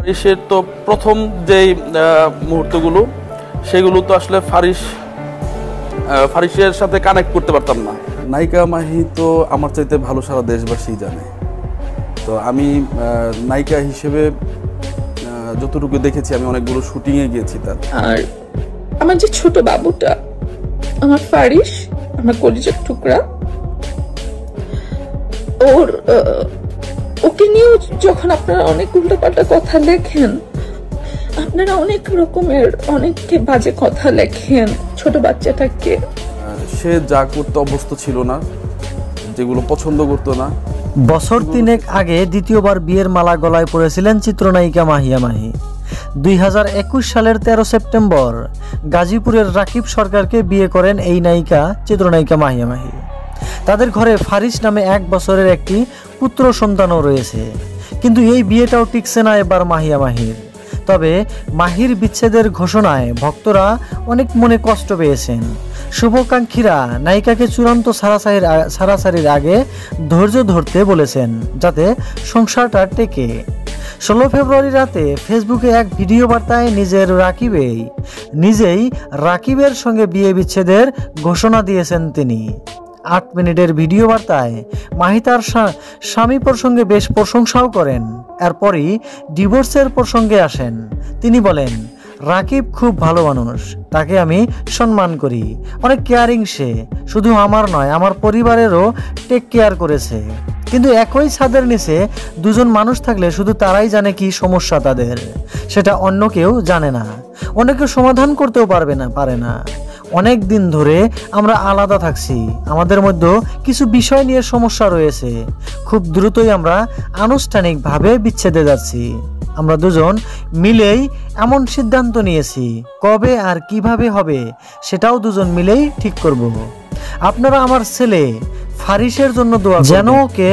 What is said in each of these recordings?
ফারিসের তো প্রথম যেই মুহূর্তগুলো সেগুলো তো আসলে ফারিসের সাথে কানেক্ট করতে পারতাম না। নায়িকা মাহি তো আমার চাইতে ভালো সারা দেশবাসী জানে। তো আমি নায়িকা হিসেবে যতটুকু দেখেছি, আমি অনেকগুলো শুটিংয়ে গিয়েছি তার। আর আমার যে ছোট বাবুটা, আমার ফারিস, আমার কলিজার টুকরা, ওকে নিয়েও যখন আপনারা অনেক উল্টোপাল্টা কথা লেখেন, আপনারা অনেক রকমের অনেককে বাজে কথা লেখেন ছোট বাচ্চাটাকে। সে যা করতে অভ্যস্ত ছিল না, যেগুলো পছন্দ করতো না। বছর 3 আগে দ্বিতীয়বার বিয়ের মালা গলায় পড়েছিলেন চিত্রনায়িকা মাহিয়া মাহি। 2021 সালের 13 সেপ্টেম্বর গাজীপুরের রাকিব সরকারকে বিয়ে করেন এই চিত্রনায়িকা মাহিয়া মাহি। তাদের ঘরে ফারিস নামে 1 বছরের একটি পুত্র সন্তানও রয়েছে। কিন্তু এই বিয়েটাও টিকছে না এবার মাহিয়া মাহির। তবে মাহির বিচ্ছেদের ঘোষণায় ভক্তরা অনেক মনে কষ্ট পেয়েছেন। শুভাকাঙ্ক্ষীরা নায়িকাকে চূড়ান্ত ছাড়াছাড়ির আগে ধৈর্য ধরতে বলেছেন, যাতে সংসারটা টেকে। 16 ফেব্রুয়ারি রাতে ফেসবুকে এক ভিডিও বার্তায় নিজেই রাকিবের সঙ্গে বিয়ে বিচ্ছেদের ঘোষণা দিয়েছেন তিনি। 8 মিনিটের ভিডিও বার্তায় মাহি তার স্বামী প্রসঙ্গে বেশ প্রশংসাও করেন। এরপরই ডিভোর্সের প্রসঙ্গে আসেন। তিনি বলেন, রাকিব খুব ভালো মানুষ, তাকে আমি সম্মান করি, অনেক কেয়ারিং। সে শুধু আমার নয়, আমার পরিবারেরও টেক কেয়ার করেছে। কিন্তু একই ছাদের নিচে দুজন মানুষ থাকলে শুধু তারাই জানে কি সমস্যা তাদের, সেটা অন্য কেউ জানে না। অনেকে সমাধান করতেও পারে না। অনেক দিন ধরে আমরা আলাদা থাকছি, আমাদের মধ্যে কিছু বিষয় নিয়ে সমস্যা রয়েছে। খুব দ্রুতই আমরা আনুষ্ঠানিকভাবে বিচ্ছেদে যাচ্ছি। আমরা দুজন মিলেই এমন সিদ্ধান্ত নিয়েছি, কবে আর কিভাবে হবে সেটাও দুজন মিলেই ঠিক করব। আপনারা আমার ছেলে ফারিসের জন্য দোয়া করবেন, যেন ওকে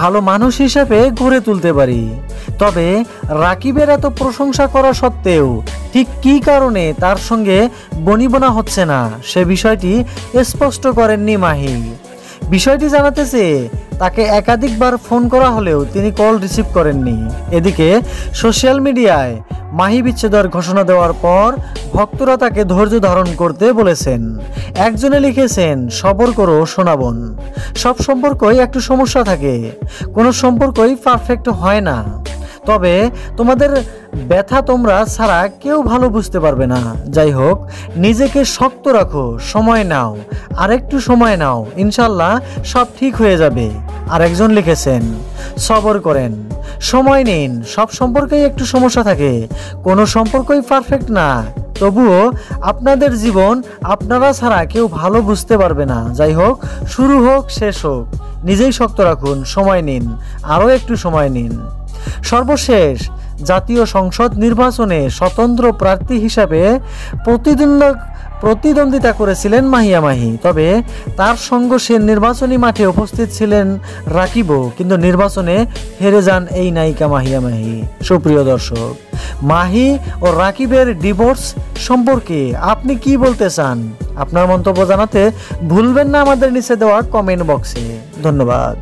ভালো মানুষ হিসেবে গড়ে তুলতে পারি। তবে রাকিবের এত প্রশংসা করা সত্ত্বেও ঠিক কী কারণে তার সঙ্গে বনিবনা হচ্ছে না, সে বিষয়টি স্পষ্ট করেননি মাহি। বিষয়টি জানাতে চেয়ে তাকে একাধিকবার ফোন করা হলেও তিনি কল রিসিভ করেননি। এদিকে সোশ্যাল মিডিয়ায় মাহি বিচ্ছেদের ঘোষণা দেওয়ার পর ভক্তরা তাকে ধৈর্য ধারণ করতে বলেছেন। একজনে লিখেছেন, সবর করো শোনাবন। সব সম্পর্কই একটু সমস্যা থাকে, কোনো সম্পর্কই পারফেক্ট হয় না। তবে তোমাদের ব্যথা তোমরা ছাড়া কেউ ভালো বুঝতে পারবে না। যাই হোক, নিজেকে শক্ত রাখো, সময় নাও, আরেকটু সময় নাও, ইনশাল্লাহ সব ঠিক হয়ে যাবে। আরেকজন লিখেছেন, সবর করেন, সময় নিন, সব সম্পর্কেই একটু সমস্যা থাকে, কোনো সম্পর্কই পারফেক্ট না। তবুও আপনাদের জীবন আপনারা ছাড়া কেউ ভালো বুঝতে পারবে না। যাই হোক, শুরু হোক শেষ হোক, নিজেই শক্ত রাখুন, সময় নিন, আরও একটু সময় নিন। সর্বশেষ জাতীয় সংসদ নির্বাচনে স্বতন্ত্র প্রার্থী হিসাবে প্রতিদ্বন্দ্বিতা করেছিলেন মাহিয়া মাহি। তবে তার সে নির্বাচনী মাঠে উপস্থিত ছিলেন রাকিবও, কিন্তু নির্বাচনে হেরে যান এই নায়িকা মাহিয়া মাহি। সুপ্রিয় দর্শক, মাহি ও রাকিবের ডিভোর্স সম্পর্কে আপনি কি বলতে চান? আপনার মন্তব্য জানাতে ভুলবেন না আমাদের নিচে দেওয়া কমেন্ট বক্সে। ধন্যবাদ।